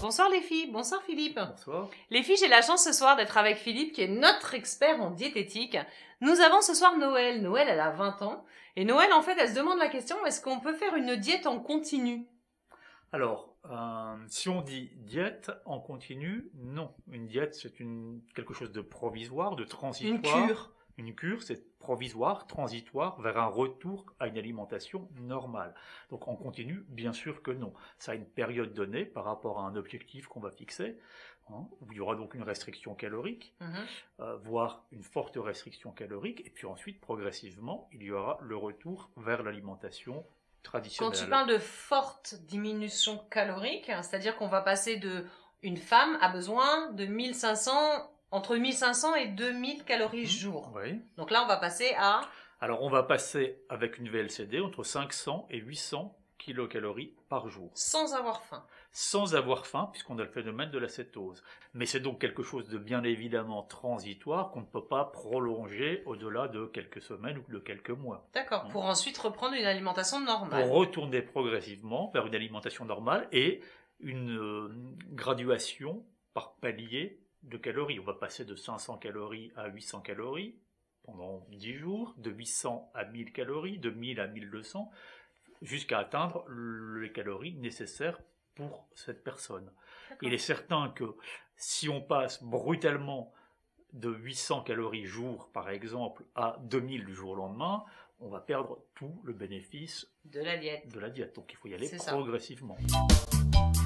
Bonsoir les filles, bonsoir Philippe. Bonsoir. Les filles, j'ai la chance ce soir d'être avec Philippe qui est notre expert en diététique. Nous avons ce soir Noël. Noël, elle a 20 ans. Et Noël, en fait, elle se demande la question, est-ce qu'on peut faire une diète en continu? Alors, si on dit diète en continu, non. Une diète, c'est quelque chose de provisoire, de transitoire. Une cure. Une cure, c'est provisoire, transitoire, vers un retour à une alimentation normale. Donc en continu, bien sûr que non. Ça a une période donnée par rapport à un objectif qu'on va fixer, où il y aura donc une restriction calorique, voire une forte restriction calorique, et puis ensuite, progressivement, il y aura le retour vers l'alimentation traditionnelle. Quand tu parles de forte diminution calorique, c'est-à-dire qu'on va passer une femme a besoin de 1500, entre 1500 et 2000 calories jour. Oui. Donc là, on va passer à... Alors, on va passer avec une VLCD entre 500 et 800 kilocalories par jour. Sans avoir faim. Sans avoir faim, puisqu'on a le phénomène de la cétose. Mais c'est donc quelque chose de bien évidemment transitoire qu'on ne peut pas prolonger au-delà de quelques semaines ou de quelques mois. D'accord, pour ensuite reprendre une alimentation normale. Pour retourner progressivement vers une alimentation normale et une graduation par palier de calories. On va passer de 500 calories à 800 calories pendant 10 jours, de 800 à 1000 calories, de 1000 à 1200, jusqu'à atteindre les calories nécessaires pour cette personne. Il est certain que si on passe brutalement de 800 calories jour, par exemple, à 2000 du jour au lendemain, on va perdre tout le bénéfice de la diète. Donc il faut y aller progressivement. Ça.